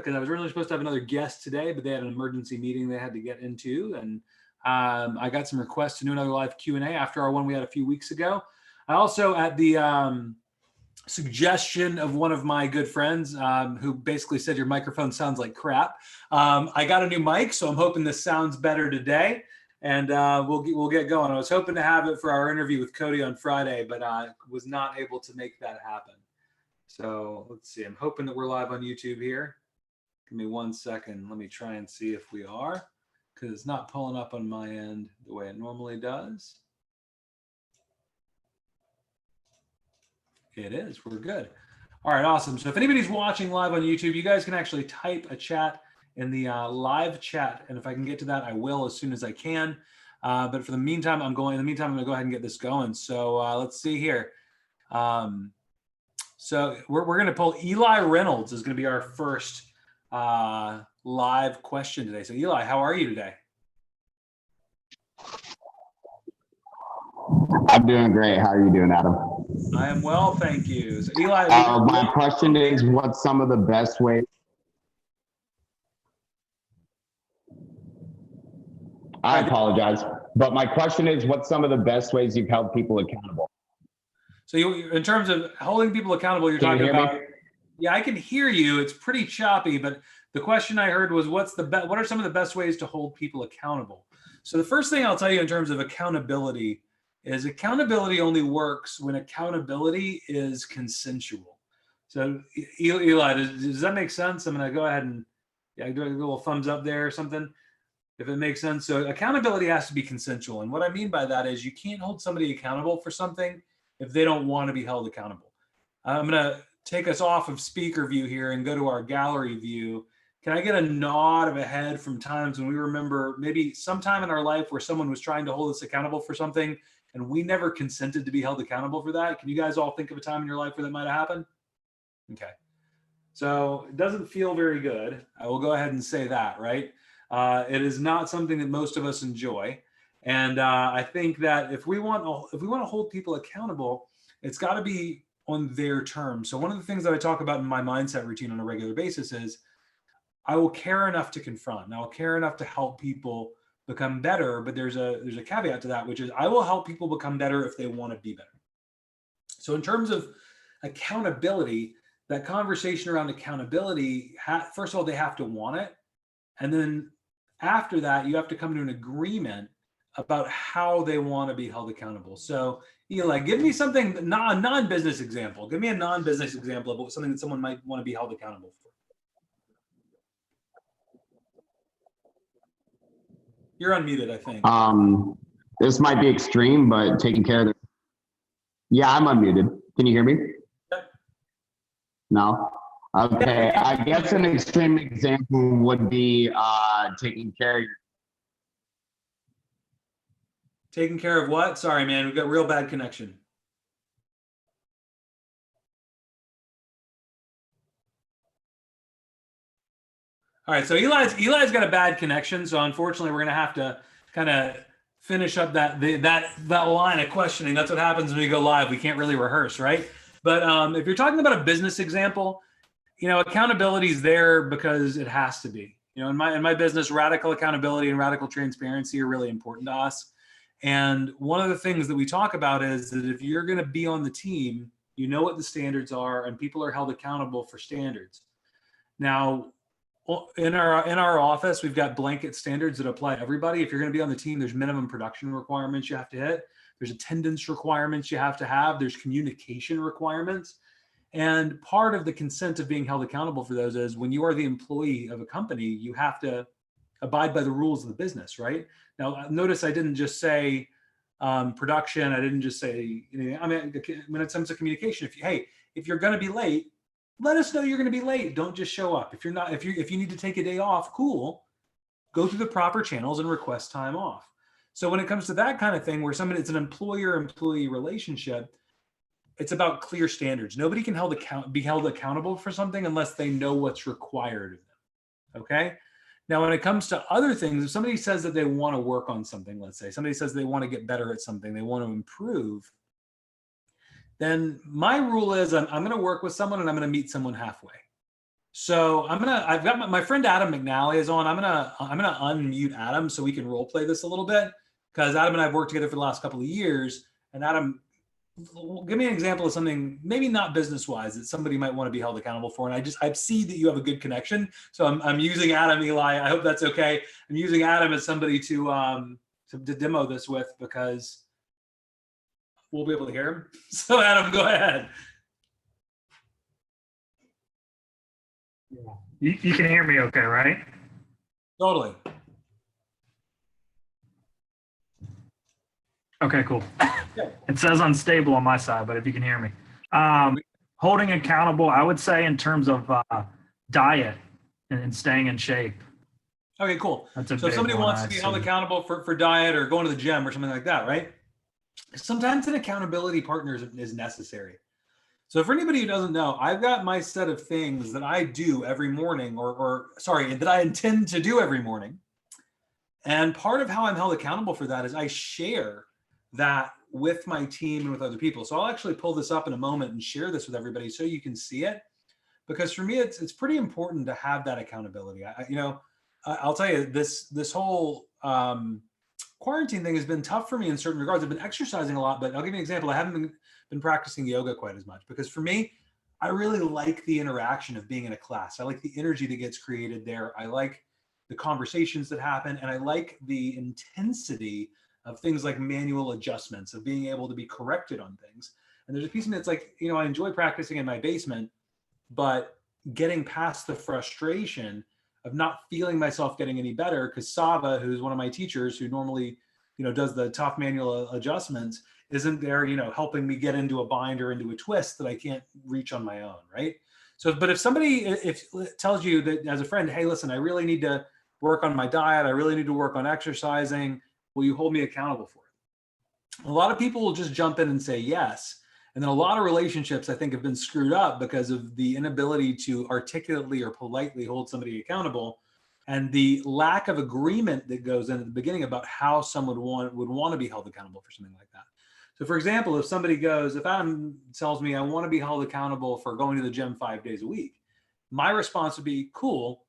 because I was originally supposed to have another guest today, but they had an emergency meeting they had to get into. And I got some requests to do another live Q&A after our one we had a few weeks ago. I also, at the suggestion of one of my good friends who basically said your microphone sounds like crap, I got a new mic, so I'm hoping this sounds better today. And we'll get going. I was hoping to have it for our interview with Cody on Friday, but I was not able to make that happen. So let's see. I'm hoping that we're live on YouTube here. Give me 1 second. Let me try and see if we are, because it's not pulling up on my end the way it normally does. It is. We're good. All right, awesome. So if anybody's watching live on YouTube, you guys can actually type a chat in the live chat, and if I can get to that, I will as soon as I can. But for the meantime, I'm going to go ahead and get this going. So let's see here. So we're going to pull Eli Reynolds is going to be our first live question today. So Eli, how are you today? I'm doing great. How are you doing, Adam? I am well, thank you. So Eli, my question is, what's some of the best ways? I apologize, but my question is, what's some of the best ways you've held people accountable? So in terms of holding people accountable, you're talking about. Yeah, I can hear you. It's pretty choppy, but the question I heard was, what are some of the best ways to hold people accountable? So the first thing I'll tell you in terms of accountability is accountability only works when accountability is consensual. So Eli, does that make sense? I'm going to go ahead and do a little thumbs up there or something, if it makes sense. So accountability has to be consensual. And what I mean by that is you can't hold somebody accountable for something if they don't want to be held accountable. I'm going to take us off of speaker view here and go to our gallery view. Can I get a nod of a head from times when we remember maybe sometime in our life where someone was trying to hold us accountable for something and we never consented to be held accountable for that? Can you guys all think of a time in your life where that might have happened? Okay. So it doesn't feel very good. I will go ahead and say that, right? It is not something that most of us enjoy. And I think that if we want to hold people accountable, it's got to be on their terms. So one of the things that I talk about in my mindset routine on a regular basis is I will care enough to confront, and I will care enough to help people become better. But there's a caveat to that, which is I will help people become better if they want to be better. So in terms of accountability, that conversation around accountability, first of all, they have to want it. And then after that, you have to come to an agreement about how they want to be held accountable. So Eli, give me something, a non-business example. Give me a non-business example of something that someone might want to be held accountable for. You're unmuted, I think. This might be extreme, but taking care of Yeah, I'm unmuted. Can you hear me? Yep. No? Okay, I guess an extreme example would be taking care of your... Taking care of what? Sorry, man, we've got real bad connection. All right, so Eli's got a bad connection, so unfortunately we're gonna have to kind of finish up that line of questioning. That's what happens when we go live. We can't really rehearse, right? But if you're talking about a business example, accountability is there because it has to be. In my business, radical accountability and radical transparency are really important to us. And one of the things that we talk about is that if you're going to be on the team, you know what the standards are, and people are held accountable for standards. Now, in our office, we've got blanket standards that apply to everybody. If you're going to be on the team, there's minimum production requirements you have to hit. There's attendance requirements you have to have. There's communication requirements. And part of the consent of being held accountable for those is when you are the employee of a company, you have to abide by the rules of the business, right? Now, notice I didn't just say production. I didn't just say, I mean, when it comes to communication, if you're going to be late, let us know you're going to be late. Don't just show up. If you need to take a day off, cool. Go through the proper channels and request time off. So when it comes to that kind of thing, where it's an employer-employee relationship, it's about clear standards. Nobody can be held accountable for something unless they know what's required of them. Okay. Now, when it comes to other things, if somebody says that they want to work on something, let's say somebody says they want to get better at something, they want to improve, then my rule is I'm going to work with someone and I'm going to meet someone halfway. So I've got my friend Adam McNally is on. I'm gonna unmute Adam so we can role play this a little bit, because Adam and I have worked together for the last couple of years. And Adam, give me an example of something, maybe not business wise, that somebody might want to be held accountable for. And I see that you have a good connection. So I'm using Adam, Eli. I hope that's okay. I'm using Adam as somebody to demo this with, because we'll be able to hear him. So Adam, go ahead. You can hear me okay, right? Totally. Okay, cool. It says unstable on my side, but if you can hear me. Holding accountable, I would say in terms of diet and staying in shape. Okay, cool. That's a so if somebody one, wants to be held accountable for diet or going to the gym or something like that, right? Sometimes an accountability partner is necessary. So for anybody who doesn't know, I've got my set of things that I do every morning, that I intend to do every morning. And part of how I'm held accountable for that is I share that with my team and with other people. So I'll actually pull this up in a moment and share this with everybody so you can see it. Because for me, it's pretty important to have that accountability. I'll tell you, this whole quarantine thing has been tough for me in certain regards. I've been exercising a lot, but I'll give you an example. I haven't been practicing yoga quite as much, because for me, I really like the interaction of being in a class. I like the energy that gets created there. I like the conversations that happen, and I like the intensity of things like manual adjustments, of being able to be corrected on things. And there's a piece of me that's like, I enjoy practicing in my basement, but getting past the frustration of not feeling myself getting any better, because Sava, who's one of my teachers who normally, does the tough manual adjustments, isn't there, helping me get into a bind or into a twist that I can't reach on my own, right? So, but if somebody tells you that as a friend, hey, listen, I really need to work on my diet, I really need to work on exercising, will you hold me accountable for it? A lot of people will just jump in and say yes. And then a lot of relationships, I think, have been screwed up because of the inability to articulately or politely hold somebody accountable, and the lack of agreement that goes in at the beginning about how someone would want to be held accountable for something like that. So for example, if Adam tells me I want to be held accountable for going to the gym 5 days a week, my response would be, cool,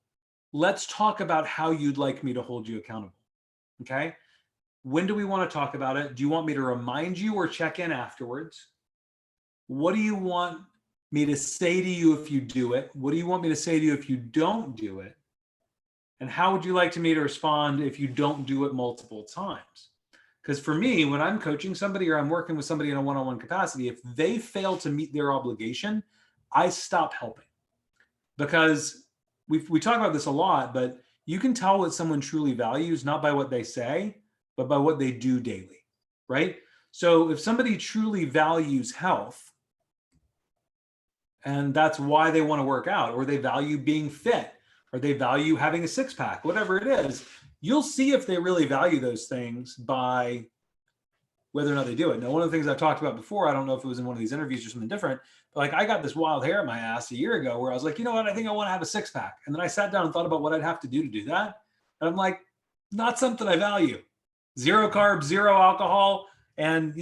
let's talk about how you'd like me to hold you accountable. Okay. When do we want to talk about it? Do you want me to remind you or check in afterwards? What do you want me to say to you if you do it? What do you want me to say to you if you don't do it? And how would you like me to respond if you don't do it multiple times? Because for me, when I'm coaching somebody or I'm working with somebody in a one-on-one capacity, if they fail to meet their obligation, I stop helping. Because we talk about this a lot, but you can tell what someone truly values, not by what they say, but by what they do daily, right? So if somebody truly values health, and that's why they want to work out, or they value being fit, or they value having a six-pack, whatever it is, you'll see if they really value those things by whether or not they do it. Now, one of the things I've talked about before, I don't know if it was in one of these interviews or something different, but like I got this wild hair in my ass a year ago where I was like, you know what, I think I want to have a six-pack. And then I sat down and thought about what I'd have to do that. And I'm like, not something I value. 0 carbs, 0 alcohol, and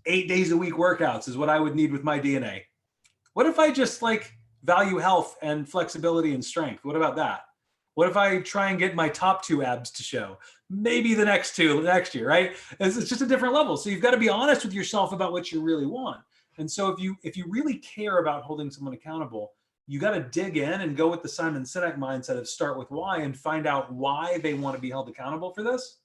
8 days a week workouts is what I would need with my DNA. What if I just value health and flexibility and strength? What about that? What if I try and get my top 2 abs to show? Maybe the next 2 next year, right? It's just a different level. So you've got to be honest with yourself about what you really want. And so if you really care about holding someone accountable, you got to dig in and go with the Simon Sinek mindset of start with why and find out why they want to be held accountable for this.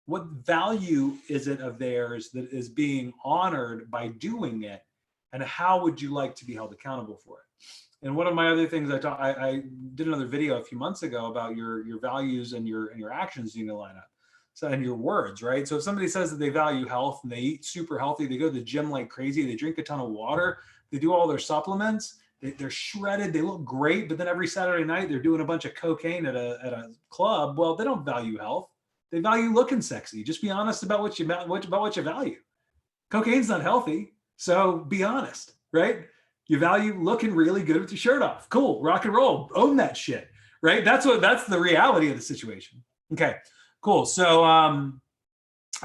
What value is it of theirs that is being honored by doing it? And how would you like to be held accountable for it? And one of my other things I did another video a few months ago about your values and your actions need to line up. So, and your words, right? So if somebody says that they value health and they eat super healthy, they go to the gym like crazy, they drink a ton of water, they do all their supplements, they're shredded, they look great, but then every Saturday night they're doing a bunch of cocaine at a club. Well, they don't value health. They value looking sexy. Just be honest about what you value. Cocaine's not healthy. So be honest, right? You value looking really good with your shirt off. Cool, rock and roll, own that shit, right? That's the reality of the situation. Okay, cool. So I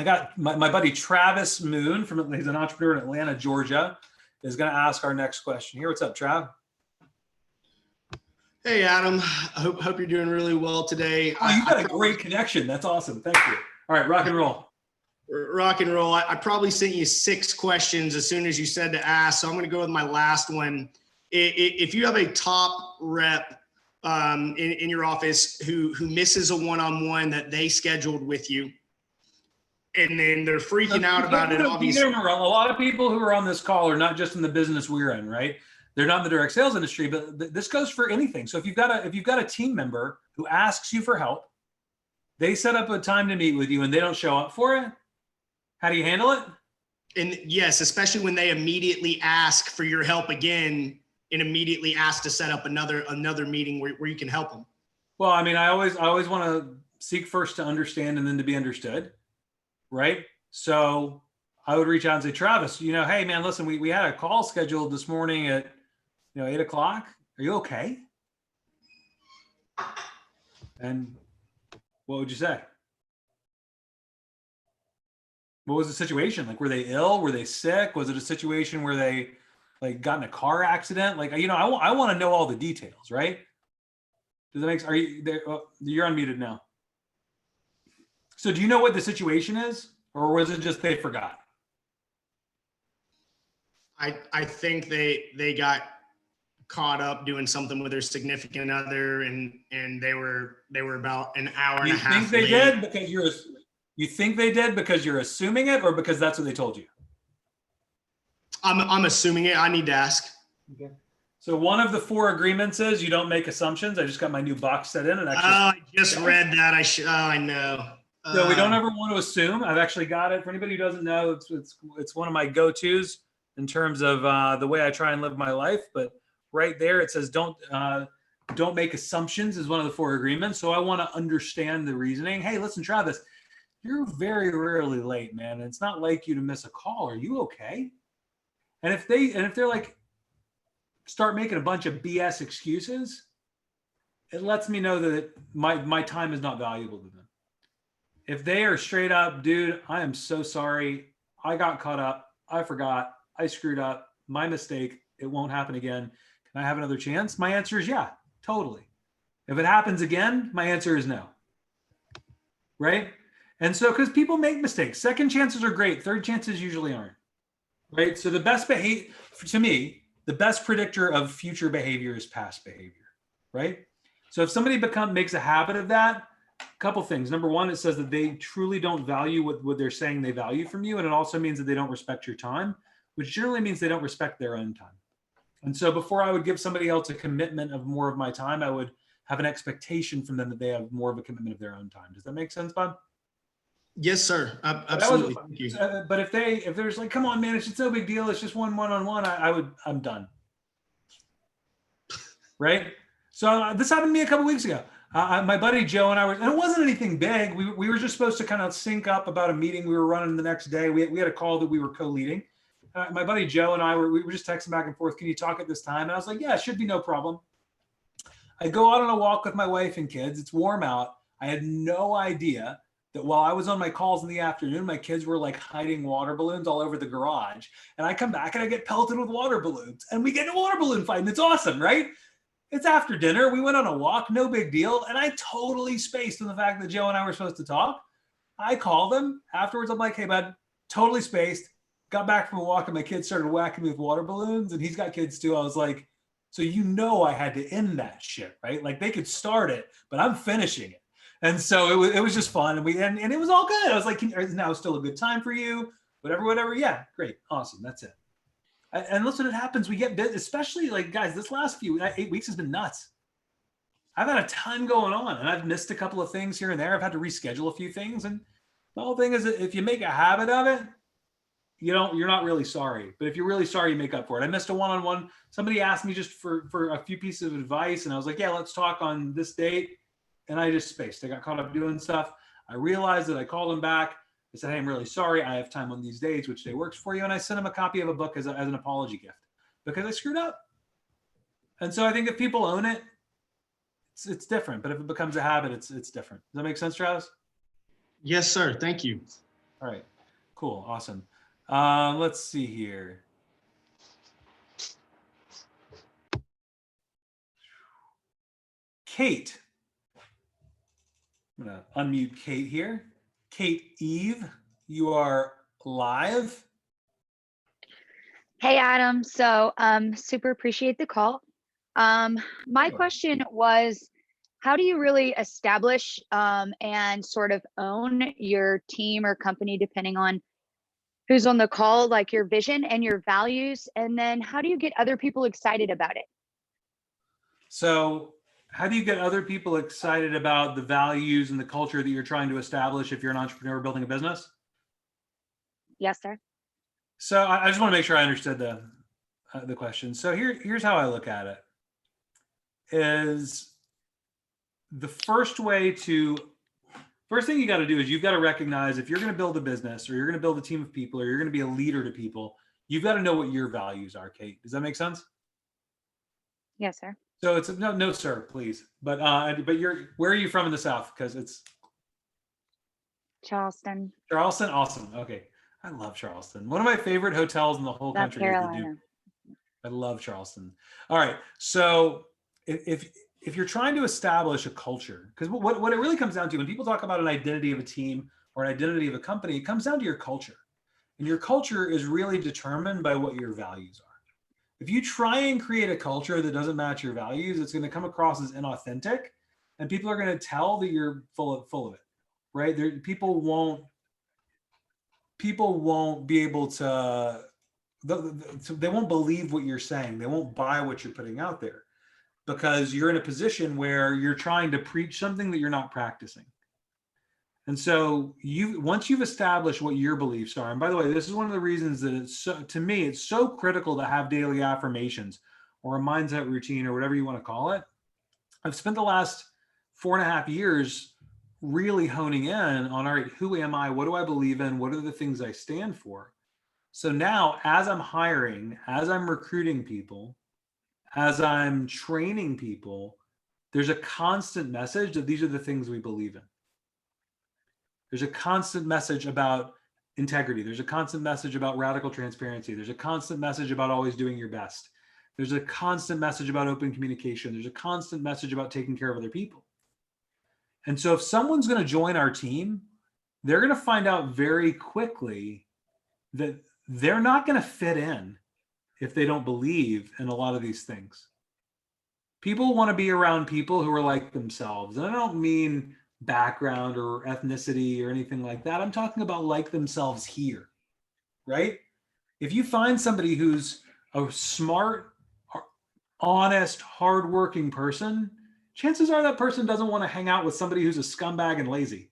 got my buddy Travis Moon he's an entrepreneur in Atlanta, Georgia, is going to ask our next question here. What's up, Trav? Hey, Adam. I hope you're doing really well today. Oh, you got a great connection. That's awesome. Thank you. All right, rock and roll. Rock and roll. I probably sent you 6 questions as soon as you said to ask, so I'm going to go with my last one. If you have a top rep in your office who misses a one-on-one that they scheduled with you, and then they're freaking out about it, obviously. Remember, a lot of people who are on this call are not just in the business we're in, right? They're not in the direct sales industry, but this goes for anything. So if you've got a team member who asks you for help, they set up a time to meet with you and they don't show up for it, how do you handle it? And yes, especially when they immediately ask for your help again and immediately ask to set up another meeting where you can help them. Well, I mean, I always want to seek first to understand and then to be understood, right? So I would reach out and say, Travis, hey man, listen, we had a call scheduled this morning at 8 o'clock. Are you okay? And what would you say? What was the situation? Like, were they ill? Were they sick? Was it a situation where they got in a car accident? Like, I want to know all the details, right? Does that make sense? Are you there? Oh, you're unmuted now. So do you know what the situation is, or was it just they forgot? I think they got caught up doing something with their significant other, and they were about an hour and a half. You think they did because you think they did because you're assuming it, or because that's what they told you? I'm assuming it. I need to ask. Okay. So one of the 4 agreements is you don't make assumptions. I just got my new box set in, and actually, I just read that. I know. So we don't ever want to assume. I've actually got it. For anybody who doesn't know, it's one of my go-tos in terms of the way I try and live my life. But right there, it says don't make assumptions is one of the 4 agreements. So I want to understand the reasoning. Hey, listen, Travis, you're very rarely late, man. And it's not like you to miss a call. Are you okay? And if they're like, start making a bunch of BS excuses, it lets me know that my time is not valuable to them. If they are straight up, dude, I am so sorry. I got caught up. I forgot. I screwed up. My mistake. It won't happen again. Can I have another chance? My answer is yeah, totally. If it happens again, my answer is no. Right? And so, because people make mistakes, second chances are great. Third chances usually aren't. Right? So the best behavior, to me, the best predictor of future behavior is past behavior. Right? So if somebody makes a habit of that, a couple things. Number one, it says that they truly don't value what they're saying they value from you. And it also means that they don't respect your time, which generally means they don't respect their own time. And so before I would give somebody else a commitment of more of my time, I would have an expectation from them that they have more of a commitment of their own time. Does that make sense, Bob? Yes, sir. Absolutely. Thank you. But if there's like, come on, man, it's no big deal. It's just one-on-one. I'm done. Right? So this happened to me a couple weeks ago. My buddy Joe and I and it wasn't anything big. We were just supposed to kind of sync up about a meeting we were running the next day. We had a call that we were co-leading. My buddy Joe and I we were just texting back and forth. Can you talk at this time? And I was like, yeah, it should be no problem. I go out on a walk with my wife and kids. It's warm out. I had no idea that while I was on my calls in the afternoon, my kids were like hiding water balloons all over the garage. And I come back and I get pelted with water balloons. And we get in a water balloon fight. And it's awesome, right? It's after dinner. We went on a walk, no big deal. And I totally spaced on the fact that Joe and I were supposed to talk. I called him afterwards. I'm like, hey, bud, totally spaced. Got back from a walk and my kids started whacking me with water balloons. And he's got kids too. I was like, so I had to end that shit, right? Like they could start it, but I'm finishing it. And so it was just fun. And it was all good. I was like, is now still a good time for you? Whatever. Yeah, great. Awesome. That's it. And listen, it happens. We get bit, especially like guys, this last 8 weeks has been nuts. I've had a ton going on and I've missed a couple of things here and there. I've had to reschedule a few things. And the whole thing is that if you make a habit of it, you're not really sorry. But if you're really sorry, you make up for it. I missed a one-on-one. Somebody asked me just for a few pieces of advice. And I was like, yeah, let's talk on this date. And I just spaced. I got caught up doing stuff. I realized that I called him back. I said, hey, I'm really sorry. I have time on these days. Which day works for you? And I sent him a copy of a book as an apology gift because I screwed up. And so I think if people own it, it's different. But if it becomes a habit, it's different. Does that make sense, Travis? Yes, sir. Thank you. All right. Cool. Awesome. Let's see here. Kate. I'm going to unmute Kate here. Kate Eve, you are live. Hey, Adam. So, super appreciate the call. My question was, how do you really establish and sort of own your team or company, depending on who's on the call, like your vision and your values? And then how do you get other people excited about it? So how do you get other people excited about the values and the culture that you're trying to establish if you're an entrepreneur building a business? Yes, sir. So I just want to make sure I understood the question. So here's how I look at it. Is the first thing you got to do is you've got to recognize if you're going to build a business or you're going to build a team of people or you're going to be a leader to people, you've got to know what your values are, Kate. Does that make sense? Yes, sir. So it's no, sir, please. But where are you from in the South? Because it's Charleston, Awesome. Okay. I love Charleston. One of my favorite hotels in the whole South country. Carolina. I love Charleston. All right. So if you're trying to establish a culture, because what it really comes down to when people talk about an identity of a team or an identity of a company, it comes down to your culture. And your culture is really determined by what your values are. If you try and create a culture that doesn't match your values, it's going to come across as inauthentic, and people are going to tell that you're full of it, right? People won't be able to. They won't believe what you're saying. They won't buy what you're putting out there because you're in a position where you're trying to preach something that you're not practicing. And so once you've established what your beliefs are, and by the way, this is one of the reasons that to me, it's so critical to have daily affirmations or a mindset routine or whatever you want to call it. I've spent the last 4.5 years really honing in on, all right, who am I? What do I believe in? What are the things I stand for? So now as I'm hiring, as I'm recruiting people, as I'm training people, there's a constant message that these are the things we believe in. There's a constant message about integrity. There's a constant message about radical transparency. There's a constant message about always doing your best. There's a constant message about open communication. There's a constant message about taking care of other people. And so if someone's going to join our team, they're going to find out very quickly that they're not going to fit in if they don't believe in a lot of these things. People want to be around people who are like themselves. And I don't mean background or ethnicity or anything like that. I'm talking about like themselves here, right? If you find somebody who's a smart, honest, hardworking person, chances are that person doesn't want to hang out with somebody who's a scumbag and lazy,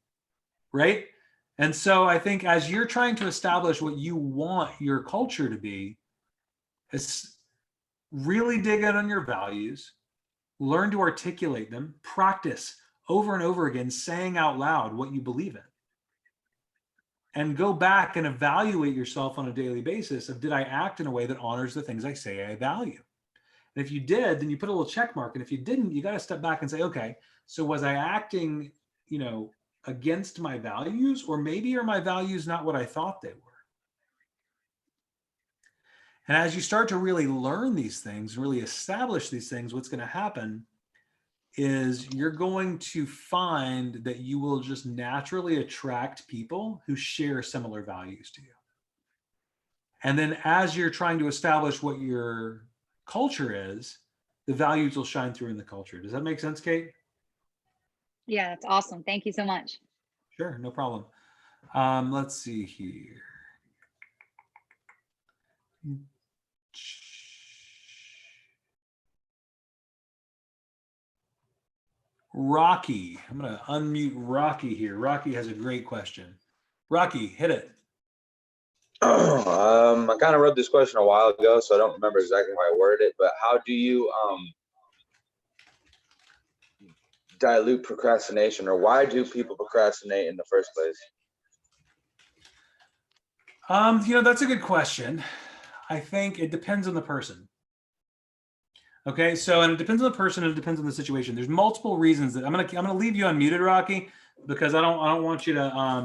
right? And so I think as you're trying to establish what you want your culture to be, is really dig in on your values, learn to articulate them, practice over and over again, saying out loud what you believe in. And go back and evaluate yourself on a daily basis of, did I act in a way that honors the things I say I value? And if you did, then you put a little check mark. And if you didn't, you got to step back and say, okay, so was I acting, against my values, or maybe are my values not what I thought they were? And as you start to really learn these things, really establish these things, what's going to happen is you're going to find that you will just naturally attract people who share similar values to you. And then as you're trying to establish what your culture is, the values will shine through in the culture. Does that make sense, Kate? Yeah, that's awesome. Thank you so much. Sure, no problem. Let's see here. Rocky, I'm going to unmute Rocky here. Rocky has a great question. Rocky, hit it. I kind of wrote this question a while ago, so I don't remember exactly how I worded it, but how do you dilute procrastination, or why do people procrastinate in the first place? That's a good question. I think it depends on the person. Okay, so, and it depends on the person and it depends on the situation. There's multiple reasons that I'm gonna leave you unmuted, Rocky, because I don't want you to I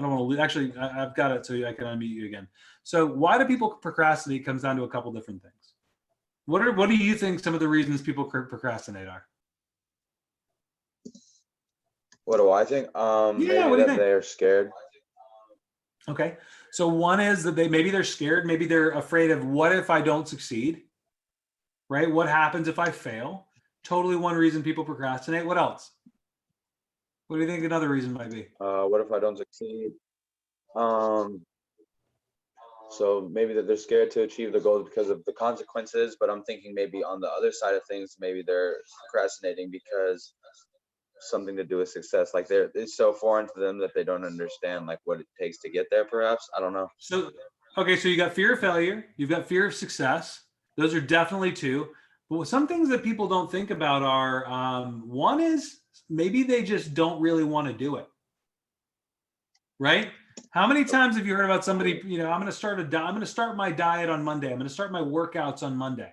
don't want to actually I've got it so I can unmute you again. So why do people procrastinate comes down to a couple different things. What do you think some of the reasons people procrastinate are? What do I think? Yeah, Maybe what do you that think? they're scared. Okay. So one is that maybe they're scared, maybe they're afraid of what if I don't succeed, right? What happens if I fail? Totally one reason people procrastinate. What else? What do you think another reason might be? What if I don't succeed? So maybe that they're scared to achieve the goals because of the consequences, but I'm thinking maybe on the other side of things, maybe they're procrastinating because something to do with success. Like it's so foreign to them that they don't understand like what it takes to get there, perhaps. I don't know. So, okay, so you got fear of failure, you've got fear of success. Those are definitely two. But some things that people don't think about are one is maybe they just don't really want to do it. Right? How many times have you heard about somebody, I'm going to start my diet on Monday. I'm going to start my workouts on Monday.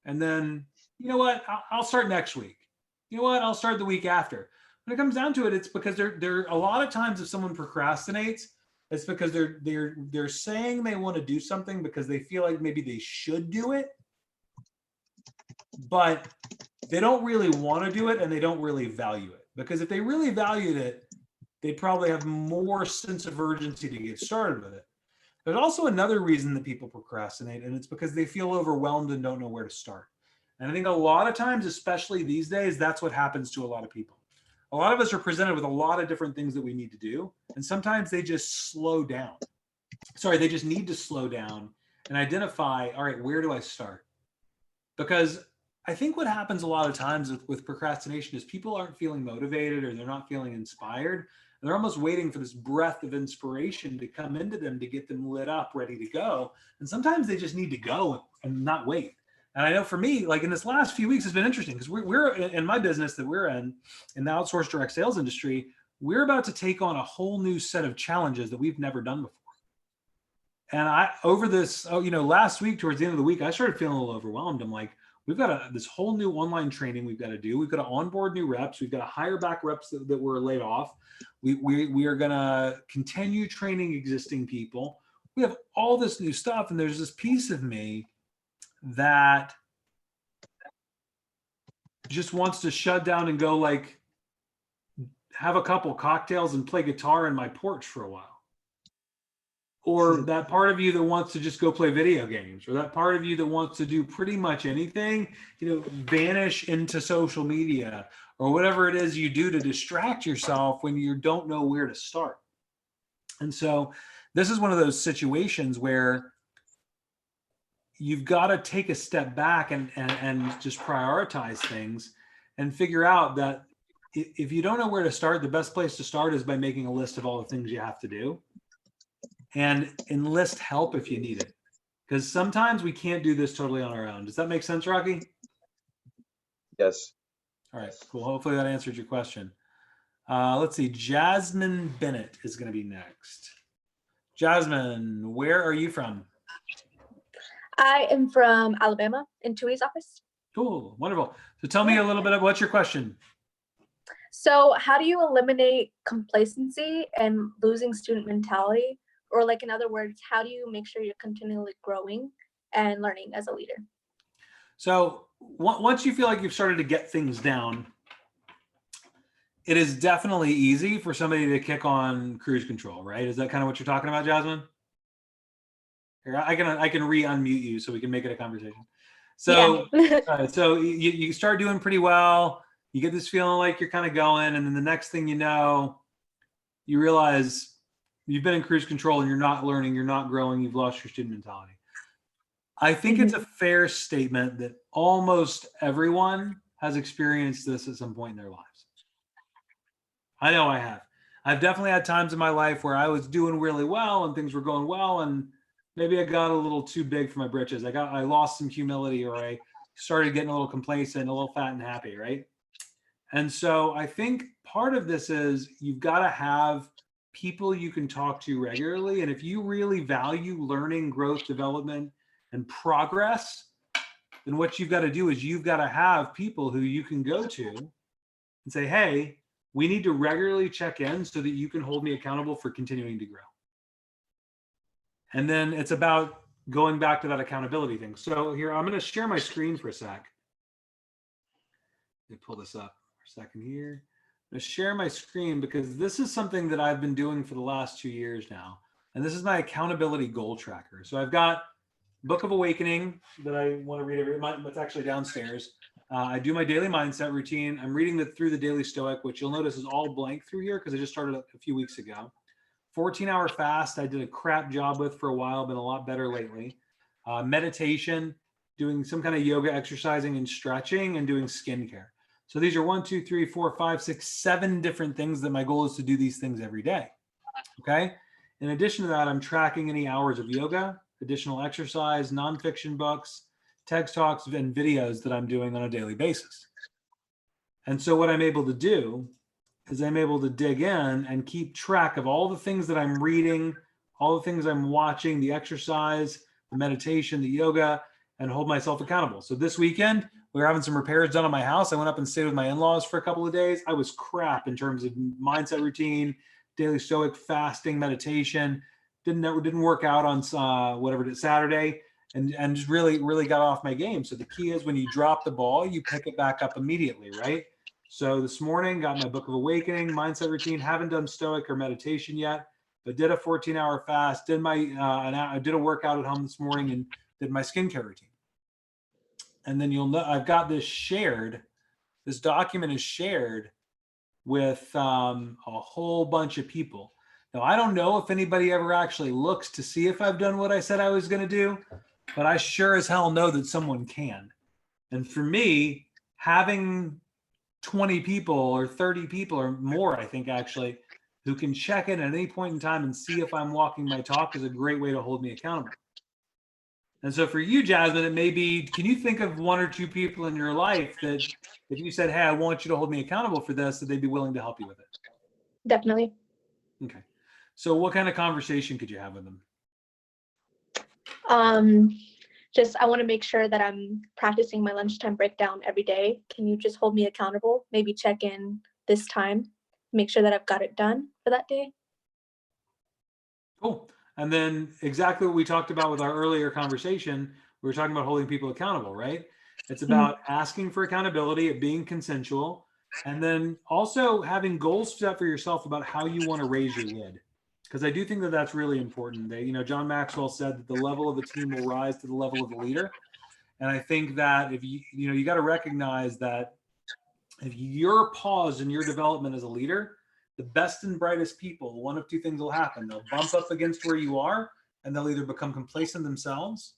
And then, you know what? I'll start next week. You know what? I'll start the week after. When it comes down to it, it's because they're a lot of times if someone procrastinates, it's because they're saying they want to do something because they feel like maybe they should do it, but they don't really want to do it and they don't really value it. Because if they really valued it, they'd probably have more sense of urgency to get started with it. There's also another reason that people procrastinate, and it's because they feel overwhelmed and don't know where to start. And I think a lot of times, especially these days, that's what happens to a lot of people. A lot of us are presented with a lot of different things that we need to do, and sometimes they just slow down. They just need to slow down and identify, all right, where do I start? Because I think what happens a lot of times with procrastination is people aren't feeling motivated or they're not feeling inspired. They're almost waiting for this breath of inspiration to come into them to get them lit up, ready to go. And sometimes they just need to go and not wait. And I know for me, like in this last few weeks, it's been interesting because we're in my business that we're in the outsourced direct sales industry, we're about to take on a whole new set of challenges that we've never done before. And over this, last week, towards the end of the week, I started feeling a little overwhelmed. I'm like, we've got this whole new online training we've got to do. We've got to onboard new reps. We've got to hire back reps that were laid off. We are going to continue training existing people. We have all this new stuff. And there's this piece of me that just wants to shut down and go like have a couple cocktails and play guitar in my porch for a while. Or that part of you that wants to just go play video games, or that part of you that wants to do pretty much anything, vanish into social media or whatever it is you do to distract yourself when you don't know where to start. And so this is one of those situations where you've got to take a step back and just prioritize things and figure out that if you don't know where to start, the best place to start is by making a list of all the things you have to do. And enlist help if you need it. Because sometimes we can't do this totally on our own. Does that make sense, Rocky? Yes. All right, cool. Hopefully that answered your question. Let's see. Jasmine Bennett is going to be next. Jasmine, where are you from? I am from Alabama in TUI's office. Cool. Wonderful. So tell me a little bit of what's your question? So how do you eliminate complacency and losing student mentality? Or like, in other words, how do you make sure you're continually growing and learning as a leader? So once you feel like you've started to get things down, it is definitely easy for somebody to kick on cruise control, right? Is that kind of what you're talking about, Jasmine? Here, I can re-unmute you so we can make it a conversation. So, yeah. So you start doing pretty well. You get this feeling like you're kind of going, and then the next thing you know, you realize you've been in cruise control and you're not learning, you're not growing, you've lost your student mentality. I think it's a fair statement that almost everyone has experienced this at some point in their lives. I know I have. I've definitely had times in my life where I was doing really well and things were going well, and maybe I got a little too big for my britches. I lost some humility, or I started getting a little complacent, a little fat and happy, right? And so I think part of this is you've got to have people you can talk to regularly. And if you really value learning, growth, development, and progress, then what you've got to do is you've got to have people who you can go to and say, hey, we need to regularly check in so that you can hold me accountable for continuing to grow. And then it's about going back to that accountability thing. So here, I'm going to share my screen for a sec. Let me pull this up for a second here. I'm gonna share my screen because this is something that I've been doing for the last 2 years now. And this is my accountability goal tracker. So I've got Book of Awakening that I want to read it's actually downstairs. I do my daily mindset routine. I'm reading through the Daily Stoic, which you'll notice is all blank through here because I just started a few weeks ago. 14-hour fast, I did a crap job with for a while, been a lot better lately. Meditation, doing some kind of yoga, exercising and stretching, and doing skincare. So these are 1, 2, 3, 4, 5, 6, 7 different things that my goal is to do these things every day. Okay. In addition to that, I'm tracking any hours of yoga, additional exercise, nonfiction books, text talks, and videos that I'm doing on a daily basis. And so what I'm able to do is I'm able to dig in and keep track of all the things that I'm reading, all the things I'm watching, the exercise, the meditation, the yoga, and hold myself accountable. So this weekend, we were having some repairs done on my house. I went up and stayed with my in-laws for a couple of days. I was crap in terms of mindset routine, daily stoic, fasting, meditation. Didn't work out on Saturday, and just really got off my game. So the key is when you drop the ball, you pick it back up immediately, right? So this morning, got my Book of Awakening, mindset routine. Haven't done stoic or meditation yet, but did a 14-hour fast. I did a workout at home this morning and did my skincare routine. And then you'll know I've got this shared. This document is shared with a whole bunch of people. Now, I don't know if anybody ever actually looks to see if I've done what I said I was going to do, but I sure as hell know that someone can. And for me, having 20 people or 30 people or more, I think actually, who can check in at any point in time and see if I'm walking my talk is a great way to hold me accountable. And so for you, Jasmine, it may be, can you think of 1 or 2 people in your life that if you said, hey, I want you to hold me accountable for this, that they'd be willing to help you with it? Definitely. Okay. So what kind of conversation could you have with them? Just I want to make sure that I'm practicing my lunchtime breakdown every day. Can you just hold me accountable? Maybe check in this time, make sure that I've got it done for that day. Cool. And then exactly what we talked about with our earlier conversation, we were talking about holding people accountable, right? It's about asking for accountability, it being consensual, and then also having goals set for yourself about how you want to raise your lid. Because I do think that that's really important. John Maxwell said that the level of the team will rise to the level of the leader. And I think that if you got to recognize that if you're paused in your development as a leader, the best and brightest people, one of 2 things will happen. They'll bump up against where you are, and they'll either become complacent themselves,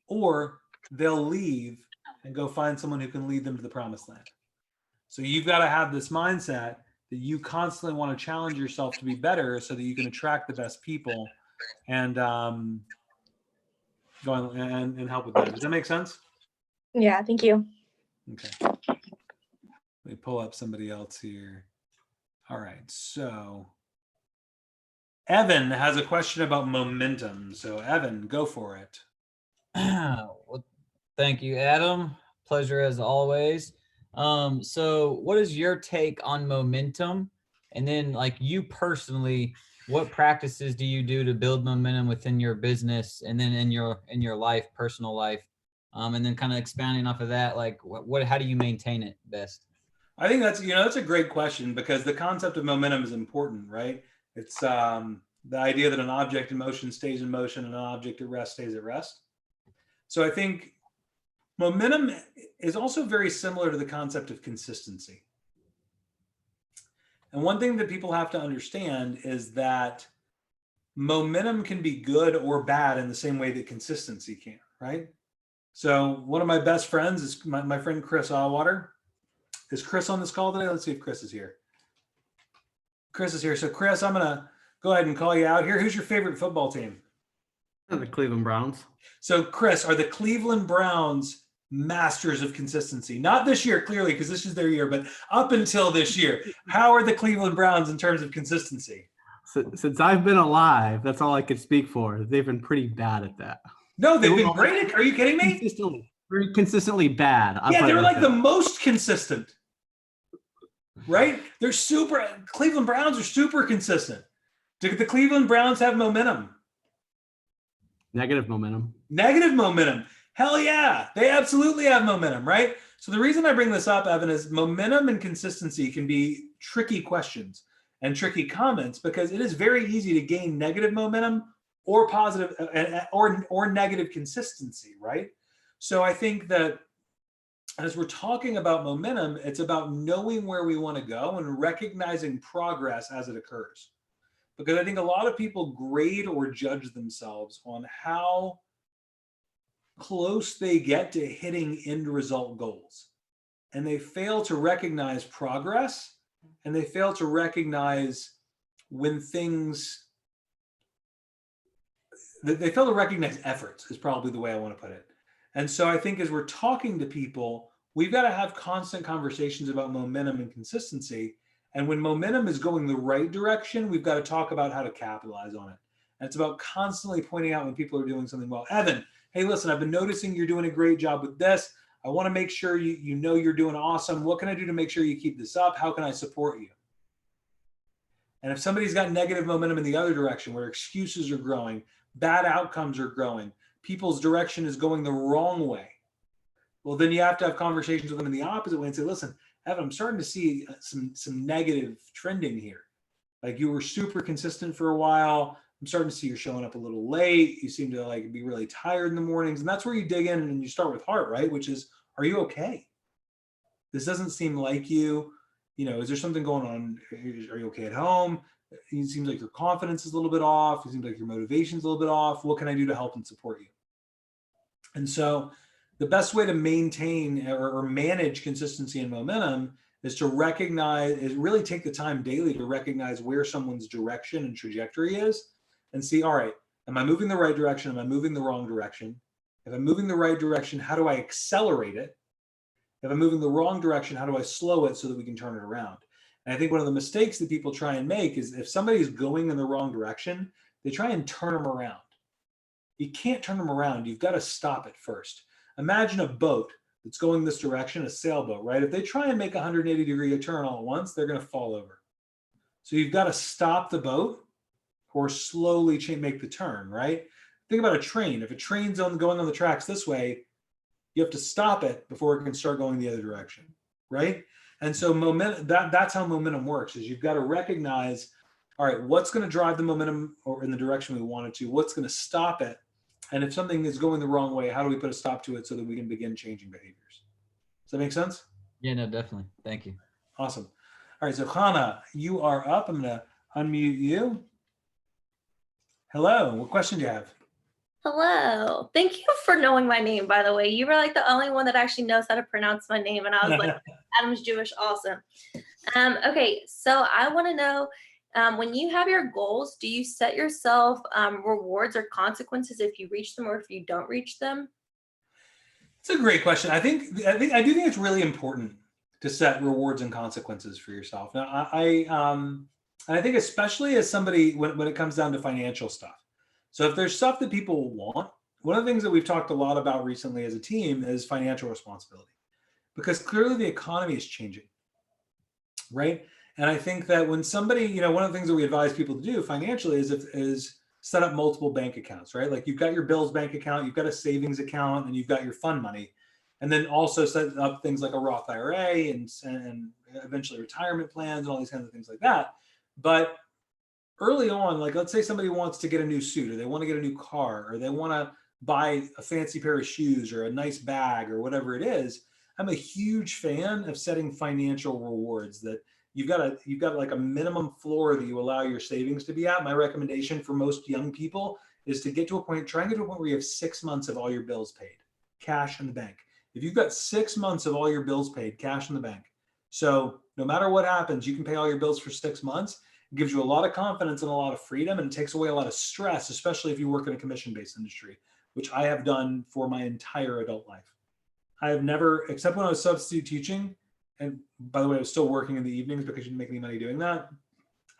or they'll leave and go find someone who can lead them to the promised land. So you've got to have this mindset that you constantly want to challenge yourself to be better so that you can attract the best people and go on and help with that. Does that make sense? Yeah, thank you. Okay. Let me pull up somebody else here. All right. So Evan has a question about momentum. So Evan, go for it. Well, thank you, Adam. Pleasure as always. So what is your take on momentum? And then like you personally, what practices do you do to build momentum within your business and then in your life, personal life? And then kind of expanding off of that, like how do you maintain it best? I think that's a great question because the concept of momentum is important, right? It's the idea that an object in motion stays in motion and an object at rest stays at rest. So I think momentum is also very similar to the concept of consistency. And one thing that people have to understand is that momentum can be good or bad in the same way that consistency can, right? So one of my best friends is my friend Chris Allwater. Is Chris on this call today? Let's see if Chris is here. Chris is here. So Chris, I'm going to go ahead and call you out here. Who's your favorite football team? The Cleveland Browns. So Chris, are the Cleveland Browns masters of consistency? Not this year, clearly, because this is their year, but up until this year, how are the Cleveland Browns in terms of consistency? Since I've been alive, that's all I could speak for. They've been pretty bad at that. No, they've been great. Are you kidding me? Very consistently bad. Yeah, they're like the most consistent, right? Cleveland Browns are super consistent. Do the Cleveland Browns have momentum? Negative momentum. Negative momentum. Hell yeah, they absolutely have momentum, right? So the reason I bring this up, Evan, is momentum and consistency can be tricky questions and tricky comments because it is very easy to gain negative momentum or positive or negative consistency, right? So I think that as we're talking about momentum, it's about knowing where we want to go and recognizing progress as it occurs. Because I think a lot of people grade or judge themselves on how close they get to hitting end result goals. And they fail to recognize progress, and they fail to recognize when things, they fail to recognize efforts is probably the way I want to put it. And so I think as we're talking to people, we've got to have constant conversations about momentum and consistency. And when momentum is going the right direction, we've got to talk about how to capitalize on it. And it's about constantly pointing out when people are doing something well. Evan, hey, listen, I've been noticing you're doing a great job with this. I want to make sure you know you're doing awesome. What can I do to make sure you keep this up? How can I support you? And if somebody's got negative momentum in the other direction where excuses are growing, bad outcomes are growing, people's direction is going the wrong way, well, then you have to have conversations with them in the opposite way and say, listen, Evan, I'm starting to see some negative trending here. Like you were super consistent for a while. I'm starting to see you're showing up a little late. You seem to like be really tired in the mornings. And that's where you dig in and you start with heart, right? Which is, are you okay? This doesn't seem like you. You know, is there something going on? Are you okay at home? It seems like your confidence is a little bit off. It seems like your motivation's a little bit off. What can I do to help and support you? And so the best way to maintain or manage consistency and momentum is to recognize, is really take the time daily to recognize where someone's direction and trajectory is and see, all right, am I moving the right direction? Am I moving the wrong direction? If I'm moving the right direction, how do I accelerate it? If I'm moving the wrong direction, how do I slow it so that we can turn it around? And I think one of the mistakes that people try and make is if somebody's going in the wrong direction, they try and turn them around. You can't turn them around. You've got to stop it first. Imagine a boat that's going this direction, a sailboat, right? If they try and make a 180-degree turn all at once, they're going to fall over. So you've got to stop the boat or slowly make the turn, right? Think about a train. If a train's going on the tracks this way, you have to stop it before it can start going the other direction, right? And so momentum, that's how momentum works, is you've got to recognize, all right, what's going to drive the momentum or in the direction we want it to? What's going to stop it? And if something is going the wrong way, how do we put a stop to it so that we can begin changing behaviors? Does that make sense? Yeah, no, definitely. Thank you. Awesome. All right, so Hannah, you are up. I'm going to unmute you. Hello, what question do you have? Hello. Thank you for knowing my name, by the way. You were like the only one that actually knows how to pronounce my name. And I was like, Adam's Jewish, awesome. Okay, so I want to know, when you have your goals, do you set yourself rewards or consequences if you reach them or if you don't reach them? It's a great question. I do think it's really important to set rewards and consequences for yourself. Now, I think especially as somebody when it comes down to financial stuff. So if there's stuff that people want, one of the things that we've talked a lot about recently as a team is financial responsibility, because clearly the economy is changing, right? And I think that when somebody, one of the things that we advise people to do financially is set up multiple bank accounts, right? Like you've got your bills bank account, you've got a savings account, and you've got your fund money. And then also set up things like a Roth IRA and eventually retirement plans and all these kinds of things like that. But early on, like let's say somebody wants to get a new suit or they want to get a new car or they want to buy a fancy pair of shoes or a nice bag or whatever it is, I'm a huge fan of setting financial rewards that you've got like a minimum floor that you allow your savings to be at. My recommendation for most young people is to try and get to a point where you have 6 months of all your bills paid, cash in the bank. If you've got 6 months of all your bills paid, cash in the bank. So no matter what happens, you can pay all your bills for 6 months. It gives you a lot of confidence and a lot of freedom, and it takes away a lot of stress, especially if you work in a commission-based industry, which I have done for my entire adult life. I have never, except when I was substitute teaching, and by the way, I was still working in the evenings because you didn't make any money doing that.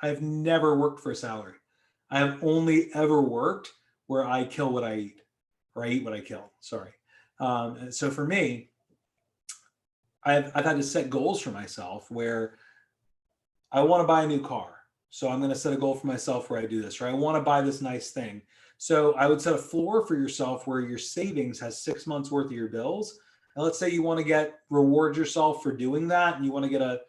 I have never worked for a salary. I have only ever worked where I kill what I eat, or I eat what I kill, sorry. So for me, I've had to set goals for myself where I want to buy a new car. So I'm going to set a goal for myself where I do this, or I want to buy this nice thing. So I would set a floor for yourself where your savings has 6 months worth of your bills. And let's say you want to reward yourself for doing that, and you want to get a,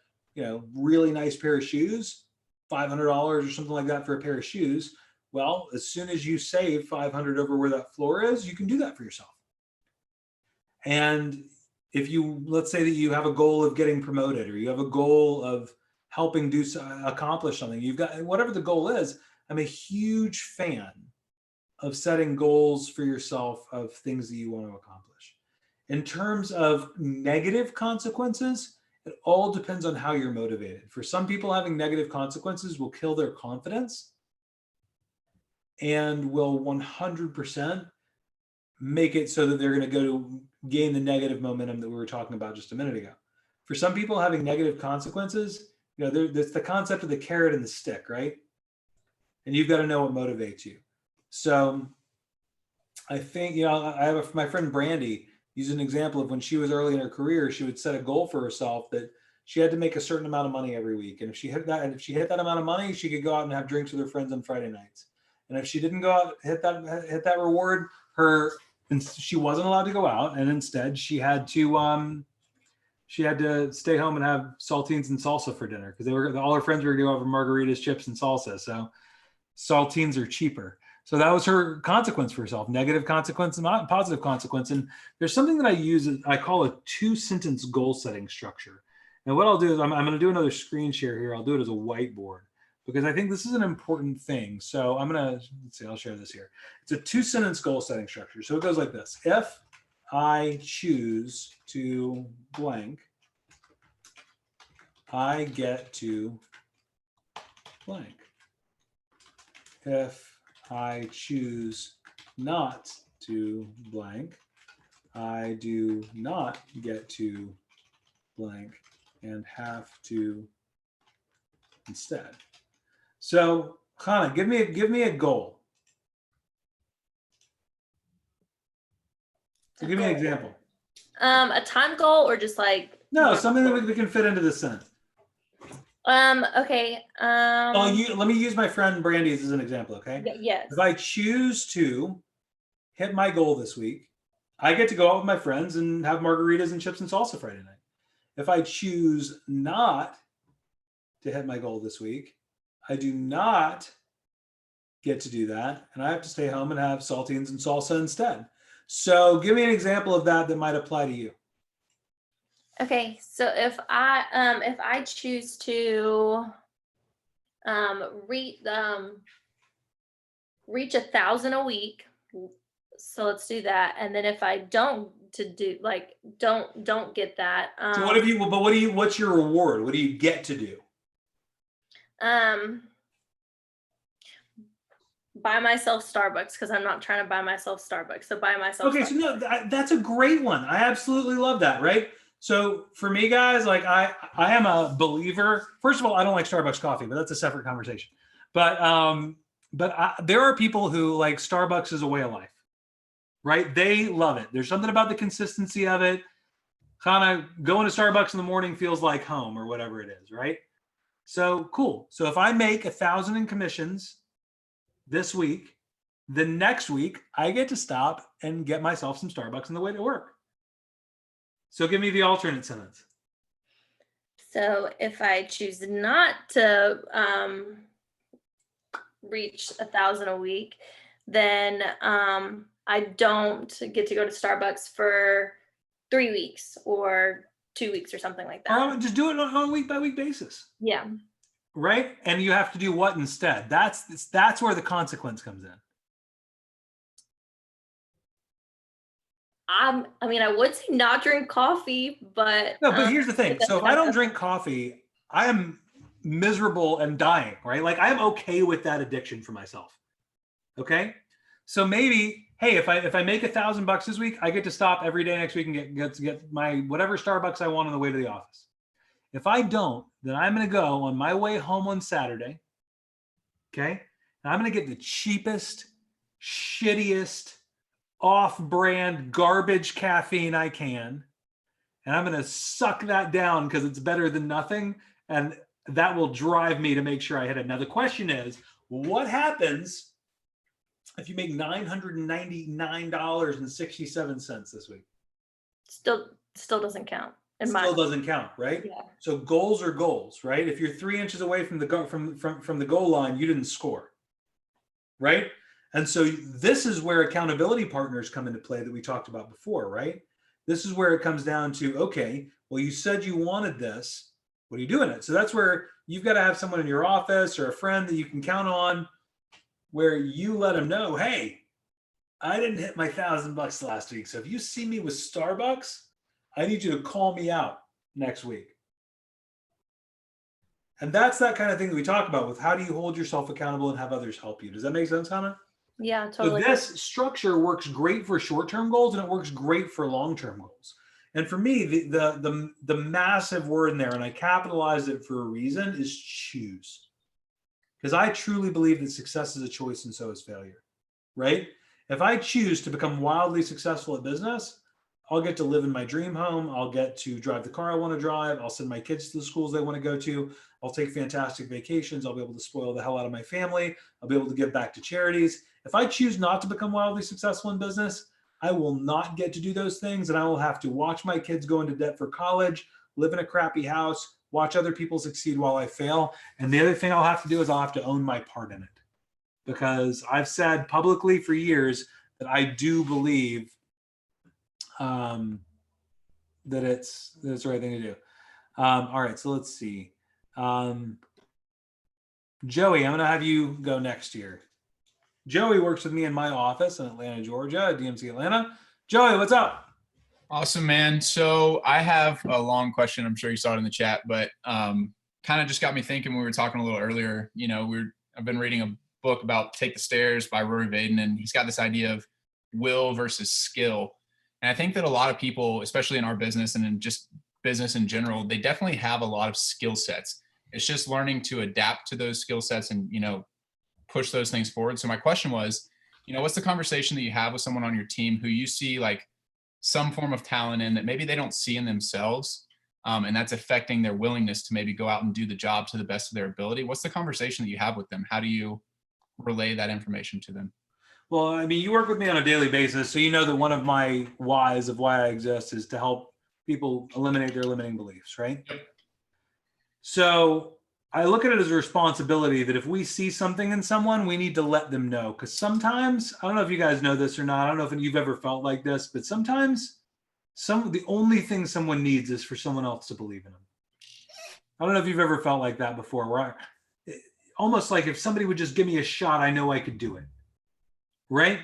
really nice pair of shoes, $500 or something like that for a pair of shoes. Well, as soon as you save 500 over where that floor is, you can do that for yourself. And if let's say that you have a goal of getting promoted, or you have a goal of helping accomplish something, you've got whatever the goal is. I'm a huge fan of setting goals for yourself of things that you want to accomplish. In terms of negative consequences, it all depends on how you're motivated. For some people, having negative consequences will kill their confidence and will 100% make it so that they're going to go to gain the negative momentum that we were talking about just a minute ago. For some people, having negative consequences, there's the concept of the carrot and the stick, right? And you've got to know what motivates you. So I think, I have my friend Brandy used an example of when she was early in her career, she would set a goal for herself that she had to make a certain amount of money every week. And if she hit that amount of money, she could go out and have drinks with her friends on Friday nights. And if she didn't go out, hit that reward, she wasn't allowed to go out. And instead she had to stay home and have saltines and salsa for dinner, because all her friends were going to go over margaritas, chips, and salsa. So saltines are cheaper. So that was her consequence for herself, negative consequence and not positive consequence. And there's something that I call a 2-sentence goal setting structure. And what I'll do is I'm going to do another screen share here. I'll do it as a whiteboard, because I think this is an important thing. So let's see, I'll share this here. It's a 2-sentence goal setting structure. So it goes like this. If I choose to blank, I get to blank. If I choose not to blank, I do not get to blank and have to instead. So Hannah, give me a goal. So give me an example. A time goal, or just like something that we can fit into this sentence. Okay. Let me use my friend Brandy's as an example, okay? Yes. If I choose to hit my goal this week, I get to go out with my friends and have margaritas and chips and salsa Friday night. If I choose not to hit my goal this week, I do not get to do that, and I have to stay home and have saltines and salsa instead. So give me an example of that might apply to you. Okay, so if I choose to reach 1,000 a week, so let's do that. And then if I don't get that. So what's your reward? What do you get to do? Buy myself Starbucks, because I'm not trying to buy myself Starbucks. So buy myself. Okay, Starbucks. so no, that's a great one. I absolutely love that, right? So for me, guys, like I am a believer. First of all, I don't like Starbucks coffee, but that's a separate conversation. But there are people who like Starbucks as a way of life, right? They love it. There's something about the consistency of it. Kind of going to Starbucks in the morning feels like home, or whatever it is, right? So cool. So if I make 1,000 in commissions this week, the next week I get to stop and get myself some Starbucks on the way to work. So give me the alternate sentence. So if I choose not to reach 1,000 a week, then I don't get to go to Starbucks for 3 weeks or 2 weeks or something like that. Or just do it on a week by week basis. Yeah. Right? And you have to do what instead? That's where the consequence comes in. I mean, I would say not drink coffee, but no. But here's the thing. So if I don't drink coffee, I am miserable and dying, right? Like I am okay with that addiction for myself. Okay. So maybe, hey, if I make $1,000 this week, I get to stop every day next week and get my whatever Starbucks I want on the way to the office. If I don't, then I'm going to go on my way home on Saturday. Okay. And I'm going to get the cheapest, shittiest, off-brand garbage caffeine I can. And I'm going to suck that down because it's better than nothing. And that will drive me to make sure I hit it. Now, the question is, what happens if you make $999.67 this week, Still doesn't count in my still doesn't count, right? Yeah. So goals are goals, right? If you're 3 inches away from the from the goal line, you didn't score, right? And so this is where accountability partners come into play that we talked about before, right? This is where it comes down to, okay, well, you said you wanted this. What are you doing it? So that's where you've got to have someone in your office or a friend that you can count on, where you let them know, hey, I didn't hit my $1,000 last week. So if you see me with Starbucks, I need you to call me out next week. And that's that kind of thing that we talk about with how do you hold yourself accountable and have others help you. Does that make sense, Hannah? Yeah, totally. So this structure works great for short-term goals and it works great for long-term goals. And for me, the massive word in there, and I capitalized it for a reason, is choose. Because I truly believe that success is a choice and so is failure, right? If I choose to become wildly successful at business, I'll get to live in my dream home. I'll get to drive the car I want to drive. I'll send my kids to the schools they want to go to. I'll take fantastic vacations. I'll be able to spoil the hell out of my family. I'll be able to give back to charities. If I choose not to become wildly successful in business, I will not get to do those things. And I will have to watch my kids go into debt for college, live in a crappy house, watch other people succeed while I fail. And the other thing I'll have to do is I'll have to own my part in it. Because I've said publicly for years that I do believe that it's the right thing to do. All right, so let's see. Joey, I'm going to have you go next year. Joey works with me in my office in Atlanta, Georgia, at DMC Atlanta. Joey, what's up? Awesome, man. So I have a long question. I'm sure you saw it in the chat, but kind of just got me thinking. We were talking a little earlier. You know, I've been reading a book about Take the Stairs by Rory Vaden, and he's got this idea of will versus skill. And I think that a lot of people, especially in our business and in just business in general, they definitely have a lot of skill sets. It's just learning to adapt to those skill sets and, you know, push those things forward. So my question was, you know, what's the conversation that you have with someone on your team who you see like some form of talent in that maybe they don't see in themselves, and that's affecting their willingness to maybe go out and do the job to the best of their ability? What's the conversation that you have with them? How do you relay that information to them? Well, I mean, you work with me on a daily basis, so you know that one of my whys of why I exist is to help people eliminate their limiting beliefs, right? Yep. So I look at it as a responsibility that if we see something in someone, we need to let them know. Because sometimes, I don't know if you guys know this or not, I don't know if you've ever felt like this, but sometimes the only thing someone needs is for someone else to believe in them. I don't know if you've ever felt like that before, where almost like if somebody would just give me a shot, I know I could do it. Right?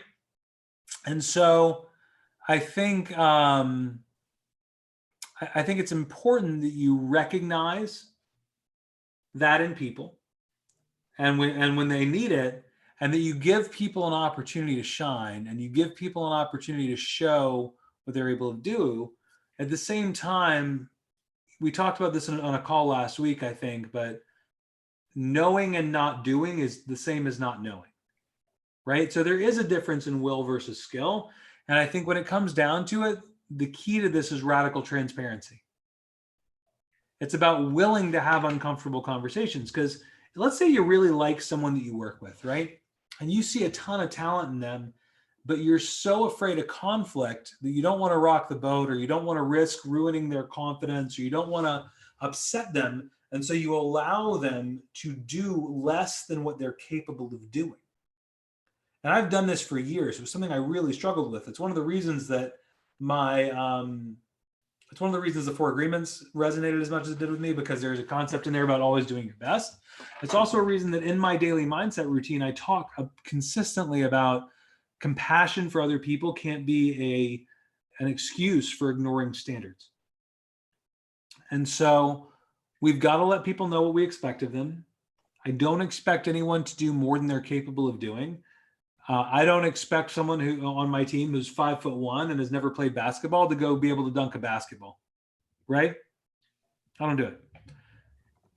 And so I think it's important that you recognize that in people and when they need it, and that you give people an opportunity to shine and you give people an opportunity to show what they're able to do. At the same time, we talked about this on a call last week, I think, but knowing and not doing is the same as not knowing. Right? So there is a difference in will versus skill. And I think when it comes down to it, the key to this is radical transparency. It's about willing to have uncomfortable conversations. Because let's say you really like someone that you work with, right? And you see a ton of talent in them, but you're so afraid of conflict that you don't want to rock the boat, or you don't want to risk ruining their confidence, or you don't want to upset them. And so you allow them to do less than what they're capable of doing. And I've done this for years. It was something I really struggled with. It's one of the reasons that it's one of the reasons the 4 Agreements resonated as much as it did with me, because there's a concept in there about always doing your best. It's also a reason that in my daily mindset routine, I talk consistently about compassion for other people can't be an excuse for ignoring standards. And so we've got to let people know what we expect of them. I don't expect anyone to do more than they're capable of doing. I don't expect someone who on my team who's 5'1" and has never played basketball to go be able to dunk a basketball, right? I don't do it.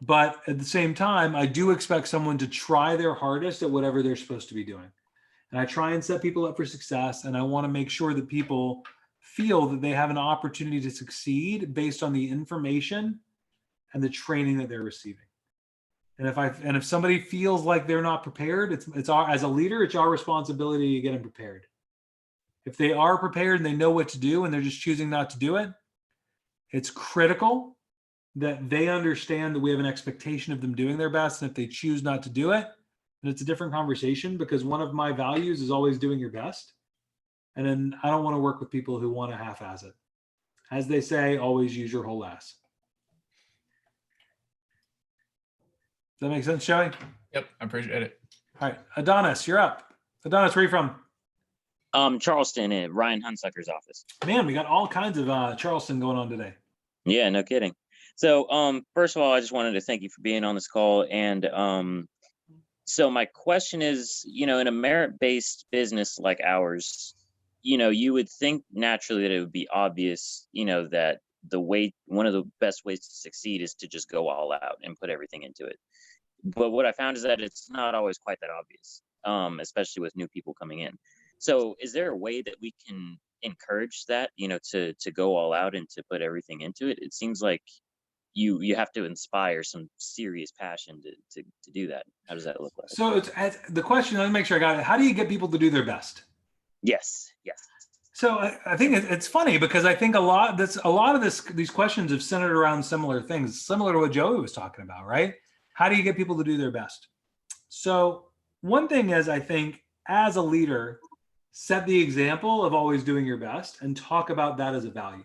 But at the same time, I do expect someone to try their hardest at whatever they're supposed to be doing. And I try and set people up for success. And I want to make sure that people feel that they have an opportunity to succeed based on the information and the training that they're receiving. And if somebody feels like they're not prepared, it's our, as a leader, it's our responsibility to get them prepared. If they are prepared and they know what to do and they're just choosing not to do it, it's critical that they understand that we have an expectation of them doing their best. And if they choose not to do it, then it's a different conversation, because one of my values is always doing your best. And then I don't want to work with people who want to half-ass it. As they say, always use your whole ass. Does that make sense, Joey? Yep, I appreciate it. All right, Adonis, you're up. Adonis, where are you from? Charleston at Ryan Hunsucker's office. Man, we got all kinds of Charleston going on today. Yeah, no kidding. So, first of all, I just wanted to thank you for being on this call. And so my question is, in a merit-based business like ours, you would think naturally that it would be obvious, that one of the best ways to succeed is to just go all out and put everything into it. But what I found is that it's not always quite that obvious, especially with new people coming in. So is there a way that we can encourage that, to go all out and to put everything into it? It seems like you have to inspire some serious passion to do that. How does that look like? So it's the question, let me make sure I got it. How do you get people to do their best? Yes. So I think it's funny, because I think a lot of these questions have centered around similar things, similar to what Joey was talking about, right? How do you get people to do their best? So one thing is, I think as a leader, set the example of always doing your best and talk about that as a value.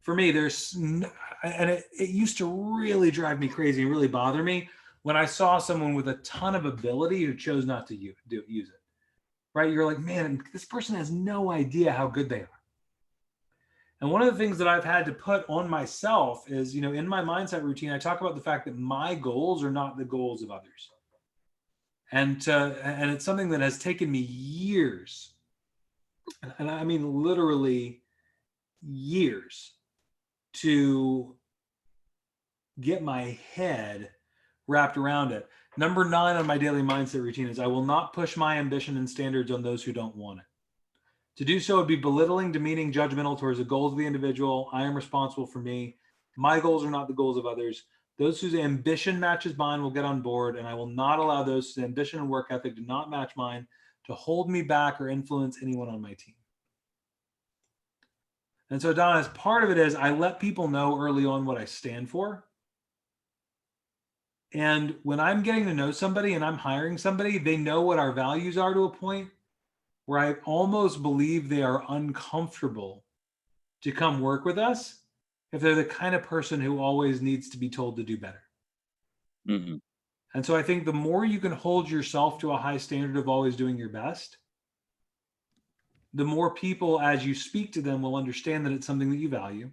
For me, it used to really drive me crazy and really bother me when I saw someone with a ton of ability who chose not to use it. Right? You're like, man, this person has no idea how good they are. And one of the things that I've had to put on myself is, in my mindset routine, I talk about the fact that my goals are not the goals of others. And it's something that has taken me years, and I mean literally years, to get my head wrapped around it. Number 9 on my daily mindset routine is, I will not push my ambition and standards on those who don't want it. To do so would be belittling, demeaning, judgmental towards the goals of the individual. I am responsible for me. My goals are not the goals of others. Those whose ambition matches mine will get on board, and I will not allow those whose ambition and work ethic do not match mine to hold me back or influence anyone on my team. And so, Adonis, part of it is I let people know early on what I stand for. And when I'm getting to know somebody and I'm hiring somebody, they know what our values are to a point where I almost believe they are uncomfortable to come work with us if they're the kind of person who always needs to be told to do better. Mm-hmm. And so I think the more you can hold yourself to a high standard of always doing your best, the more people, as you speak to them, will understand that it's something that you value.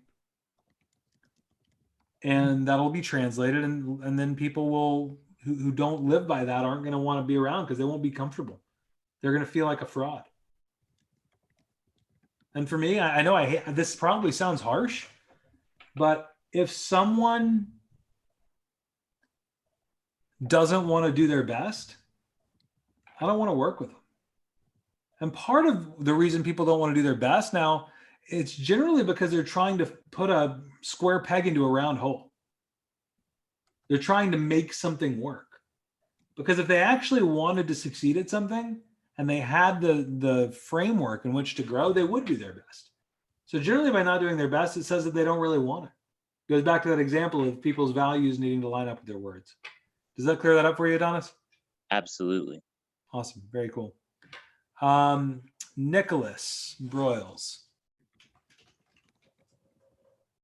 And that'll be translated, and then people who don't live by that aren't going to want to be around, because they won't be comfortable. They're going to feel like a fraud. And for me, I know this probably sounds harsh, but if someone doesn't want to do their best, I don't want to work with them. And part of the reason people don't want to do their best now, it's generally because they're trying to put a square peg into a round hole. They're trying to make something work. Because if they actually wanted to succeed at something and they had the framework in which to grow, they would do their best. So generally, by not doing their best, it says that they don't really want it. It goes back to that example of people's values needing to line up with their words. Does that clear that up for you, Adonis? Absolutely. Awesome. Very cool. Nicholas Broyles.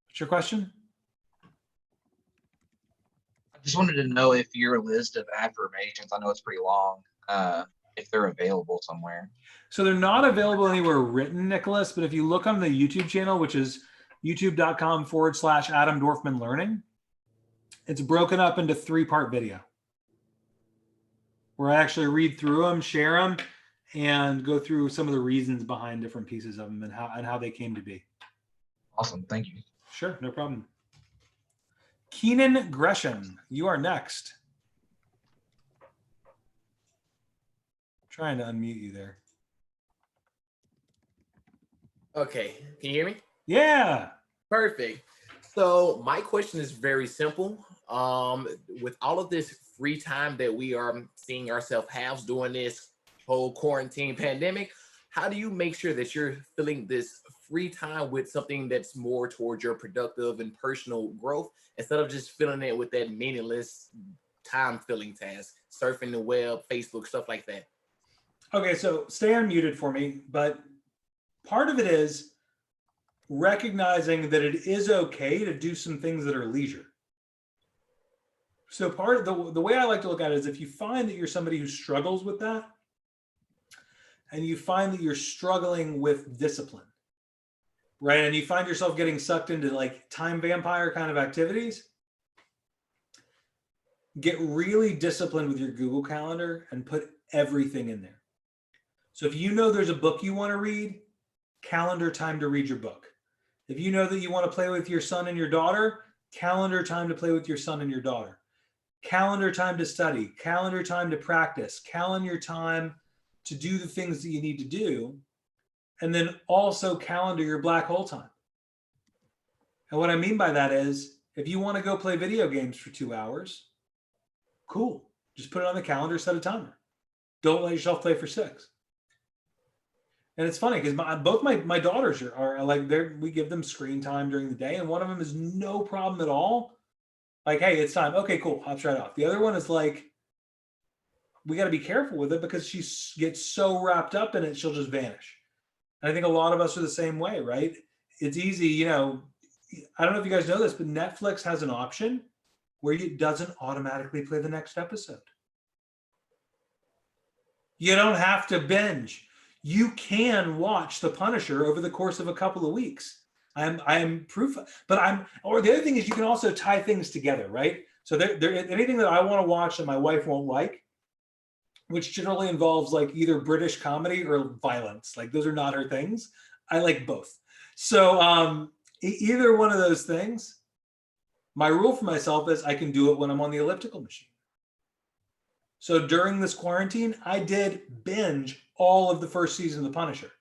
What's your question? I just wanted to know if your list of affirmations, I know it's pretty long, if they're available somewhere. So they're not available anywhere written, Nicholas, but if you look on the YouTube channel, which is youtube.com/Adam Dorfman Learning, it's broken up into 3-part video where I actually read through them, share them, and go through some of the reasons behind different pieces of them and how they came to be. Awesome. Thank you. Sure. No problem. Keenan Gresham, you are next. Trying to unmute you there. Okay, can you hear me? Yeah. Perfect. So my question is very simple. with all of this free time that we are seeing ourselves have during this whole quarantine pandemic, how do you make sure that you're filling this free time with something that's more towards your productive and personal growth instead of just filling it with that meaningless time filling task, surfing the web, Facebook, stuff like that? Okay, so stay unmuted for me, but part of it is recognizing that it is okay to do some things that are leisure. So part of the way I like to look at it is if you find that you're somebody who struggles with that, and you find that you're struggling with discipline, right? And you find yourself getting sucked into like time vampire kind of activities, get really disciplined with your Google Calendar and put everything in there. So if you know there's a book you want to read, calendar time to read your book. If you know that you want to play with your son and your daughter, calendar time to play with your son and your daughter. Calendar time to study, calendar time to practice, calendar time to do the things that you need to do. And then also calendar your black hole time. And what I mean by that is if you want to go play video games for 2 hours, cool. Just put it on the calendar, set a timer. Don't let yourself play for 6. And it's funny because both my daughters are like, we give them screen time during the day, and one of them is no problem at all. Like, hey, it's time. Okay, cool. Hops right off. The other one is like, we got to be careful with it because she gets so wrapped up in it, she'll just vanish. And I think a lot of us are the same way, right? It's easy, you know, I don't know if you guys know this, but Netflix has an option where it doesn't automatically play the next episode. You don't have to binge. You can watch The Punisher over the course of a couple of weeks. I'm proof, or the other thing is you can also tie things together, right? So anything that I want to watch that my wife won't like, which generally involves like either British comedy or violence, like those are not her things. I like both. So either one of those things, my rule for myself is I can do it when I'm on the elliptical machine. So during this quarantine, I did binge all of the first season of The Punisher,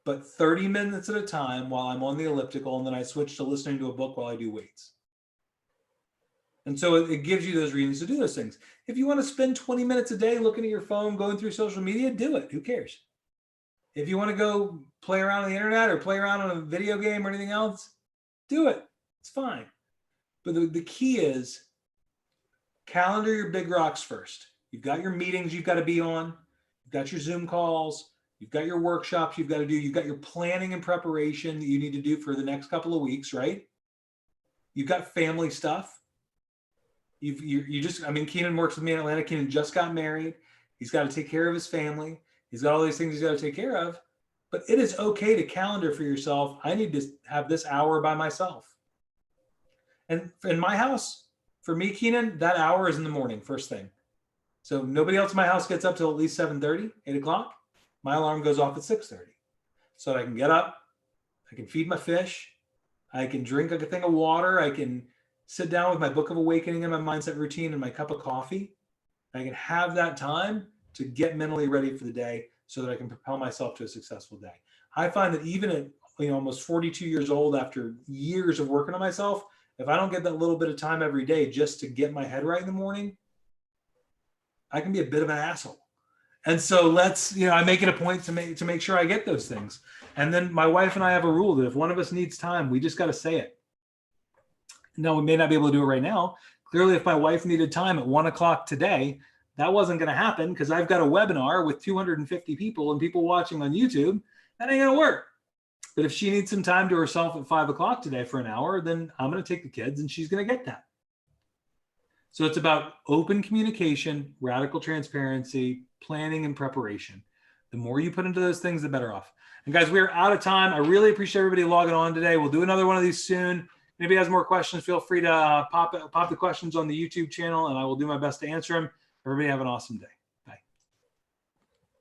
but 30 minutes at a time while I'm on the elliptical, and then I switch to listening to a book while I do weights. And so it gives you those reasons to do those things. If you want to spend 20 minutes a day looking at your phone, going through social media, do it. Who cares? If you want to go play around on the internet or play around on a video game or anything else, do it. It's fine. But the key is calendar your big rocks first. You've got your meetings you've got to be on. You've got your Zoom calls. You've got your workshops you've got to do. You've got your planning and preparation that you need to do for the next couple of weeks, right? You've got family stuff. Keenan works with me in Atlanta. Keenan just got married. He's got to take care of his family. He's got all these things he's got to take care of. But it is okay to calendar for yourself. I need to have this hour by myself. And in my house, for me, Keenan, that hour is in the morning, first thing. So nobody else in my house gets up till at least 7:30, 8 o'clock. My alarm goes off at 6:30. So I can get up, I can feed my fish, I can drink a thing of water, I can sit down with my Book of Awakening and my mindset routine and my cup of coffee. I can have that time to get mentally ready for the day so that I can propel myself to a successful day. I find that even at almost 42 years old, after years of working on myself, if I don't get that little bit of time every day just to get my head right in the morning, I can be a bit of an asshole. And so I make it a point to make sure I get those things. And then my wife and I have a rule that if one of us needs time, we just got to say it. No, we may not be able to do it right now. Clearly, if my wife needed time at 1 o'clock today, that wasn't going to happen because I've got a webinar with 250 people and people watching on YouTube. That ain't going to work. But if she needs some time to herself at 5 o'clock today for an hour, then I'm going to take the kids and she's going to get that. So it's about open communication, radical transparency, planning, and preparation. The more you put into those things, the better off. And guys, we're out of time. I really appreciate everybody logging on today. We'll do another one of these soon. If anybody has more questions, feel free to pop the questions on the YouTube channel, and I will do my best to answer them. Everybody have an awesome day.